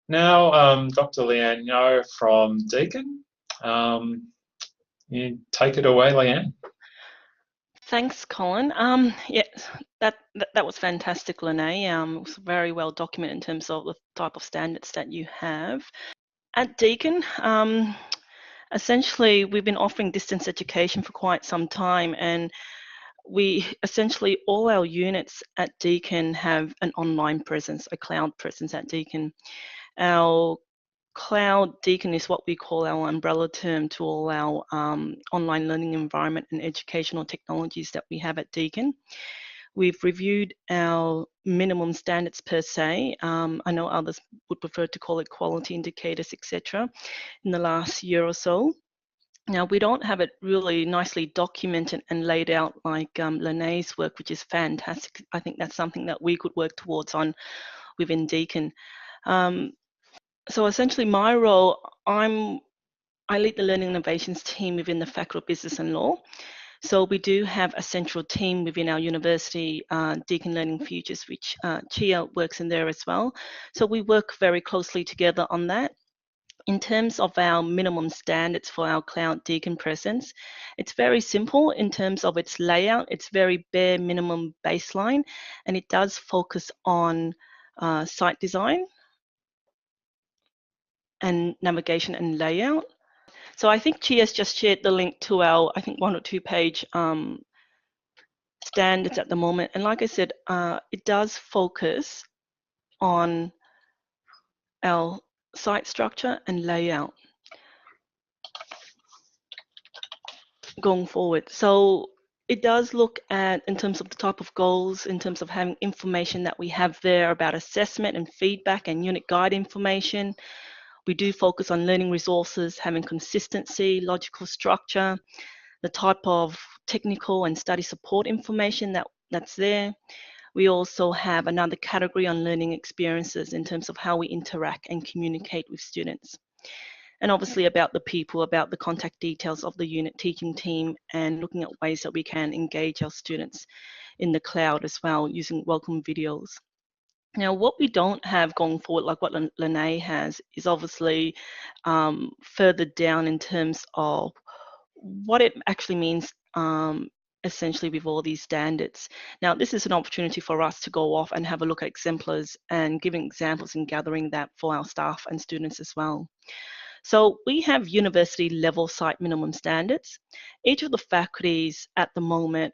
Now, Dr. Leanne Ngo from Deakin. You take it away, Leanne. Thanks, Colin. Yeah, that was fantastic, Leanne. It was very well documented in terms of the type of standards that you have. At Deakin, essentially, we've been offering distance education for quite some time, and we essentially all our units at Deakin have an online presence, a cloud presence at Deakin. Our Cloud Deakin is what we call our umbrella term to all our online learning environment and educational technologies that we have at Deakin. We've reviewed our minimum standards per se. I know others would prefer to call it quality indicators, etc. in the last year or so. Now, we don't have it really nicely documented and laid out like Leanne's work, which is fantastic. I think that's something that we could work towards on within Deakin. So essentially my role, I lead the Learning Innovations team within the Faculty of Business and Law. So we do have a central team within our university, Deakin Learning Futures, which Chia works in there as well. So we work very closely together on that. In terms of our minimum standards for our Cloud Deakin presence, it's very simple in terms of its layout. It's very bare minimum baseline, and it does focus on site design and navigation and layout. So I think Chia's just shared the link to our, I think, 1 or 2 page standards at the moment. And like I said, it does focus on our site structure and layout going forward. So it does look at, in terms of the type of goals, in terms of having information that we have there about assessment and feedback and unit guide information. We do focus on learning resources, having consistency, logical structure, the type of technical and study support information that's there. We also have another category on learning experiences in terms of how we interact and communicate with students. And obviously about the people, about the contact details of the unit teaching team, and looking at ways that we can engage our students in the cloud as well, using welcome videos. Now, what we don't have going forward, like what Leanne has, is obviously further down in terms of what it actually means essentially with all these standards. Now, this is an opportunity for us to go off and have a look at exemplars and giving examples and gathering that for our staff and students as well. So we have university level site minimum standards. Each of the faculties at the moment,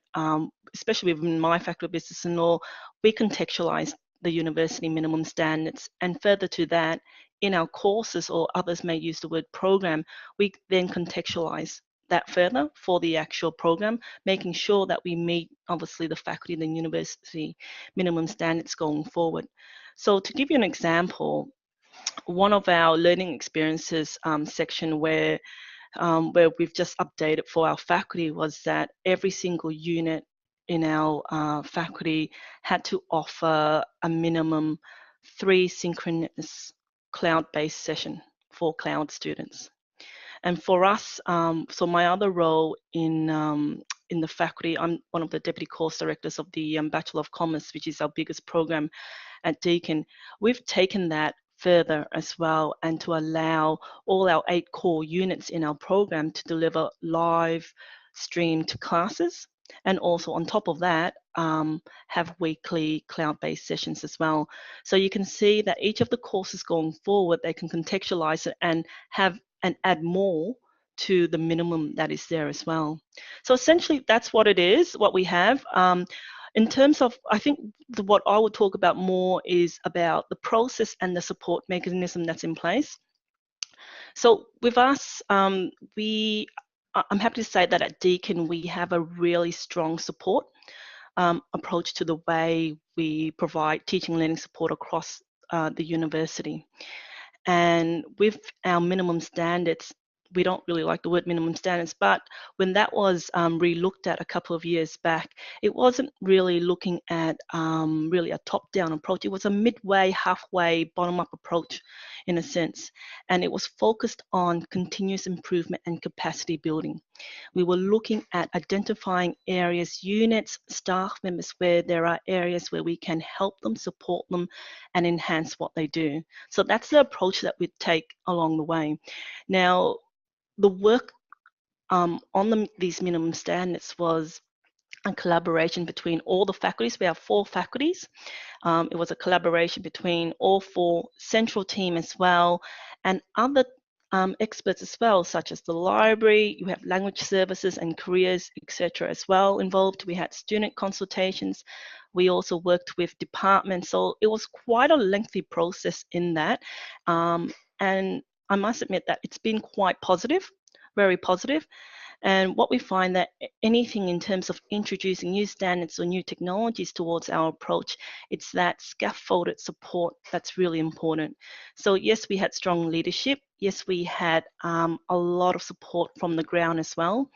especially within my Faculty of Business and Law, we contextualize the university minimum standards, and further to that, in our courses, or others may use the word program, we then contextualize that further for the actual program, making sure that we meet obviously the faculty and the university minimum standards going forward. So to give you an example, one of our learning experiences section where we've just updated for our faculty was that every single unit in our faculty had to offer a minimum 3 synchronous cloud-based session for cloud students. And for us, so my other role in the faculty, I'm one of the deputy course directors of the Bachelor of Commerce, which is our biggest program at Deakin. We've taken that further as well, and to allow all our 8 core units in our program to deliver live streamed classes, and also on top of that have weekly cloud-based sessions as well. So you can see that each of the courses going forward, they can contextualize it and have and add more to the minimum that is there as well. So essentially that's what it is, what we have. In terms of, I think what I would talk about more is about the process and the support mechanism that's in place. So with us, I'm happy to say that at Deakin, we have a really strong support approach to the way we provide teaching and learning support across the university. And with our minimum standards, we don't really like the word minimum standards, but when that was re-looked at a couple of years back, it wasn't really looking at really a top-down approach. It was a midway, halfway, bottom-up approach in a sense, and it was focused on continuous improvement and capacity building. We were looking at identifying areas, units, staff members, where there are areas where we can help them, support them, and enhance what they do. So that's the approach that we take along the way. Now, the work on these minimum standards was a collaboration between all the faculties. We have 4 faculties. It was a collaboration between all 4, central team as well, and other experts as well, such as the library. You have language services and careers, etc. as well involved. We had student consultations. We also worked with departments. So it was quite a lengthy process in that. And I must admit that it's been quite positive, very positive. And what we find that anything in terms of introducing new standards or new technologies towards our approach, it's that scaffolded support that's really important. So yes, we had strong leadership. Yes, we had a lot of support from the ground as well.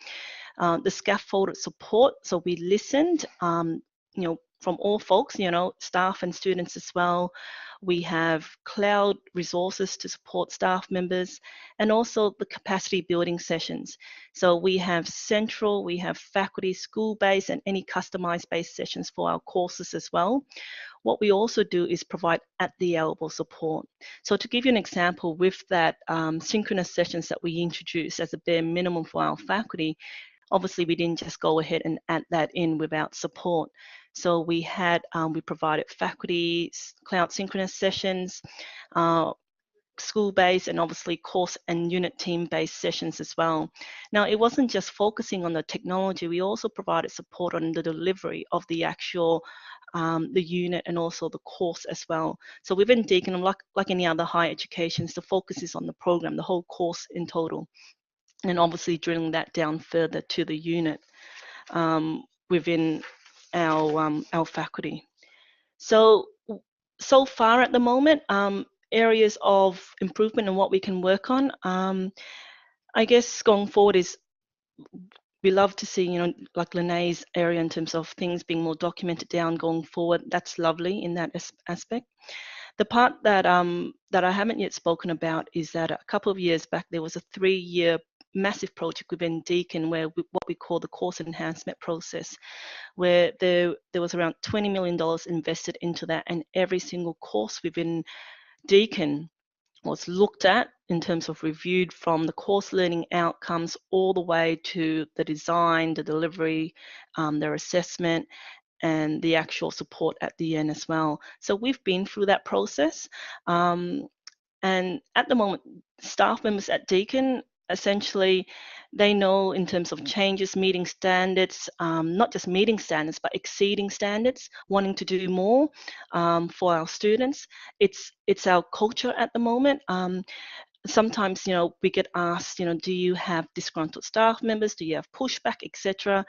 The scaffolded support, so we listened, from all folks, staff and students as well. We have cloud resources to support staff members, and also the capacity building sessions. So we have central, we have faculty, school-based, and any customized based sessions for our courses as well. What we also do is provide at the elbow support. So to give you an example, with that synchronous sessions that we introduced as a bare minimum for our faculty, obviously we didn't just go ahead and add that in without support. So we had, we provided faculty cloud synchronous sessions, school-based, and obviously course and unit team-based sessions as well. Now, it wasn't just focusing on the technology, we also provided support on the delivery of the actual the unit and also the course as well. So within Deakin, like any other higher educations, the focus is on the program, the whole course in total, and obviously drilling that down further to the unit within our faculty. So far at the moment, areas of improvement and what we can work on, I guess going forward is we love to see, like Leanne's area in terms of things being more documented down going forward. That's lovely in that aspect. The part that that I haven't yet spoken about is that a couple of years back there was a 3-year massive project within Deakin where what we call the course enhancement process, where there was around $20 million invested into that, and every single course within Deakin was looked at in terms of reviewed from the course learning outcomes all the way to the design, the delivery, their assessment, and the actual support at the end as well. So we've been through that process. And at the moment, staff members at Deakin, essentially, they know in terms of changes, meeting standards, not just meeting standards, but exceeding standards, wanting to do more for our students. It's our culture at the moment. Sometimes, we get asked, do you have disgruntled staff members? Do you have pushback, etc.?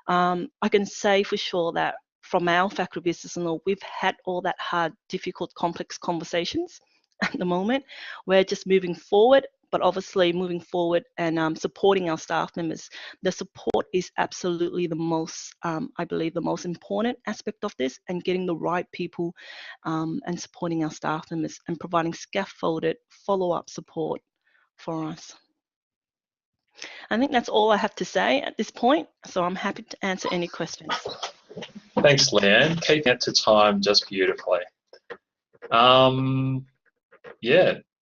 I can say for sure that from our faculty business and law, we've had all that hard, difficult, complex conversations at the moment. We're just moving forward, but obviously moving forward and supporting our staff members. The support is absolutely the most, I believe, the most important aspect of this, and getting the right people and supporting our staff members and providing scaffolded follow-up support for us. I think that's all I have to say at this point, so I'm happy to answer any questions. Thanks, Leanne. Keeping it to time just beautifully.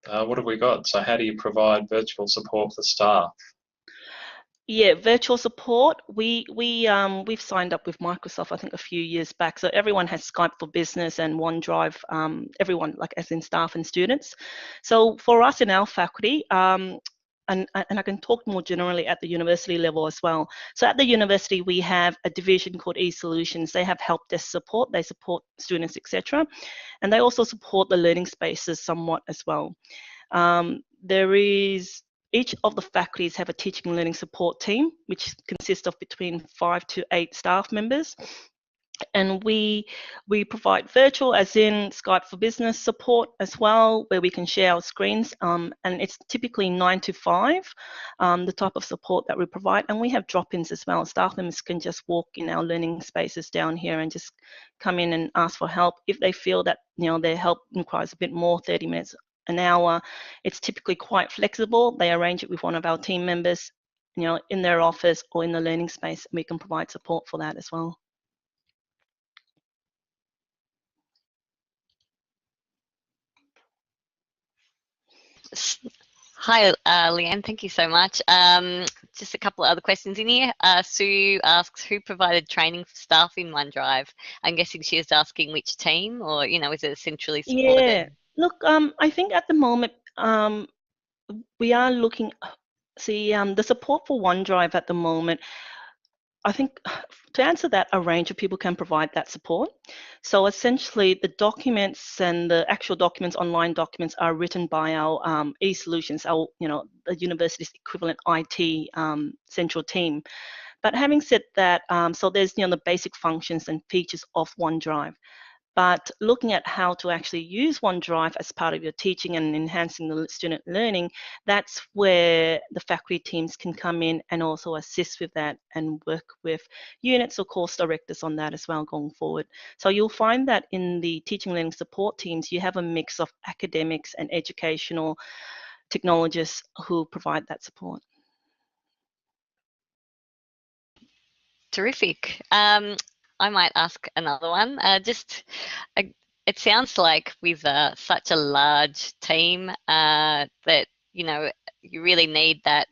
What have we got? So how do you provide virtual support for staff? Yeah, virtual support. We've signed up with Microsoft, I think, a few years back. So everyone has Skype for Business and OneDrive. Everyone, like as in staff and students. So for us in our faculty, and I can talk more generally at the university level as well. So at the university, we have a division called eSolutions. They have help desk support. They support students, etc. And they also support the learning spaces somewhat as well. Each of the faculties have a teaching and learning support team, which consists of between 5 to 8 staff members. And we provide virtual, as in Skype for Business support as well, where we can share our screens. And it's typically 9 to 5, the type of support that we provide. And we have drop-ins as well. Staff members can just walk in our learning spaces down here and just come in and ask for help. If they feel that their help requires a bit more, 30 minutes, an hour, it's typically quite flexible. They arrange it with one of our team members, in their office or in the learning space. We can provide support for that as well. Hi, Leanne, thank you so much. Just a couple of other questions in here. Sue asks, who provided training for staff in OneDrive? I'm guessing she is asking which team, or, is it centrally supported? Yeah, look, I think at the moment, we are looking, the support for OneDrive at the moment, I think to answer that, a range of people can provide that support. So essentially, the documents and the actual documents, online documents, are written by our e-solutions, our the university's equivalent IT central team. But having said that, so there's the basic functions and features of OneDrive. But looking at how to actually use OneDrive as part of your teaching and enhancing the student learning, that's where the faculty teams can come in and also assist with that and work with units or course directors on that as well going forward. So you'll find that in the teaching learning support teams, you have a mix of academics and educational technologists who provide that support. Terrific. I might ask another one. It sounds like with such a large team that you really need that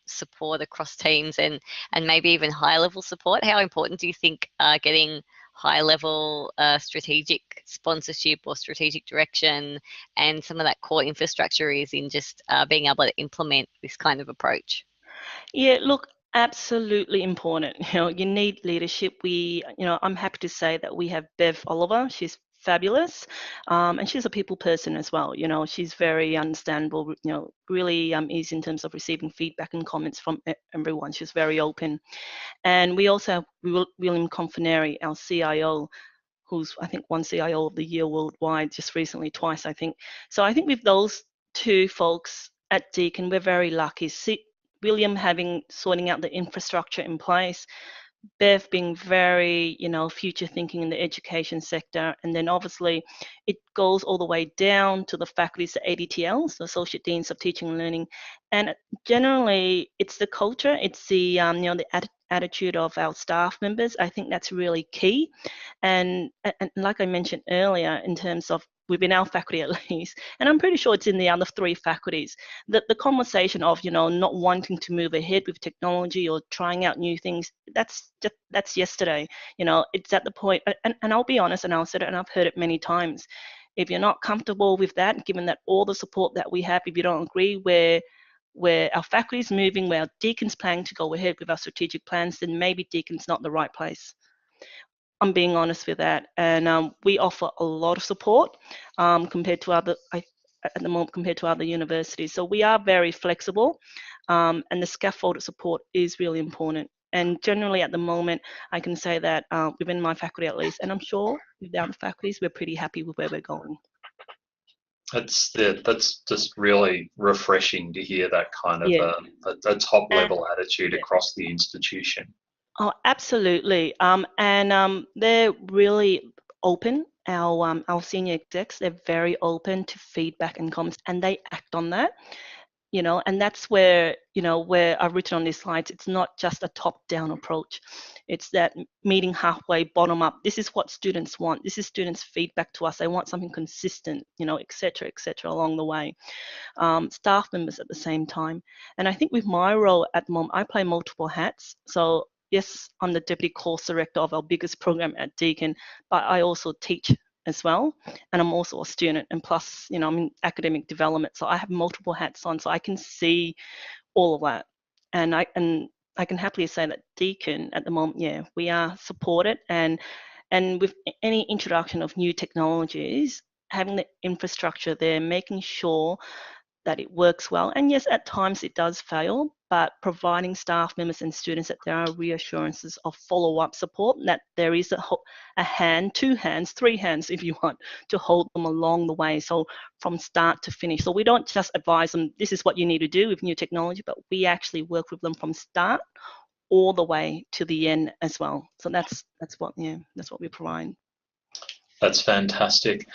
support across teams and maybe even high level support. How important do you think getting high level strategic sponsorship or strategic direction and some of that core infrastructure is in just being able to implement this kind of approach? Yeah, look, absolutely important. You need leadership. I'm happy to say that we have Bev Oliver. She's fabulous, and she's a people person as well. She's very understandable. Really easy in terms of receiving feedback and comments from everyone. She's very open, and we also have William Confineri, our CIO, who's I think won CIO of the Year worldwide just recently, twice I think. So I think with those two folks at Deakin, we're very lucky. William sorting out the infrastructure in place, Bev being very, future thinking in the education sector, and then obviously it goes all the way down to the faculties, the ADTLs, the Associate Deans of Teaching and Learning, and generally it's the culture, it's the the attitude of our staff members. I think that's really key, and like I mentioned earlier, in terms of within our faculty at least, and I'm pretty sure it's in the other 3 faculties, that the conversation of not wanting to move ahead with technology or trying out new things, that's yesterday. It's at the point, and I'll be honest, and I'll say it, and I've heard it many times, if you're not comfortable with that, given that all the support that we have, if you don't agree where our faculty is moving, where our Deakin's planning to go ahead with our strategic plans, then maybe Deakin's not the right place. I'm being honest with that, and we offer a lot of support compared to other universities. So we are very flexible, and the scaffolded support is really important. And generally, at the moment, I can say that within my faculty at least, and I'm sure with the other faculties, we're pretty happy with where we're going. That's just really refreshing to hear that kind of a top level attitude across the institution. Oh, absolutely. And they're really open. Our senior execs, they're very open to feedback and comments, and they act on that. And that's where I've written on these slides, it's not just a top-down approach. It's that meeting halfway, bottom up. This is what students want. This is students' feedback to us. They want something consistent, et cetera, along the way. Staff members at the same time. And I think with my role at the moment, I play multiple hats. So yes, I'm the deputy course director of our biggest program at Deakin, but I also teach as well, and I'm also a student, and plus I'm in academic development, so I have multiple hats on, so I can see all of that, and I can happily say that Deakin at the moment, we are supported, and with any introduction of new technologies, having the infrastructure there, making sure that it works well, and yes, at times it does fail, but providing staff members and students that there are reassurances of follow-up support, that there is a hand, 2 hands, 3 hands if you want, to hold them along the way, so from start to finish. So we don't just advise them, this is what you need to do with new technology, but we actually work with them from start all the way to the end as well. So that's what we provide. That's fantastic.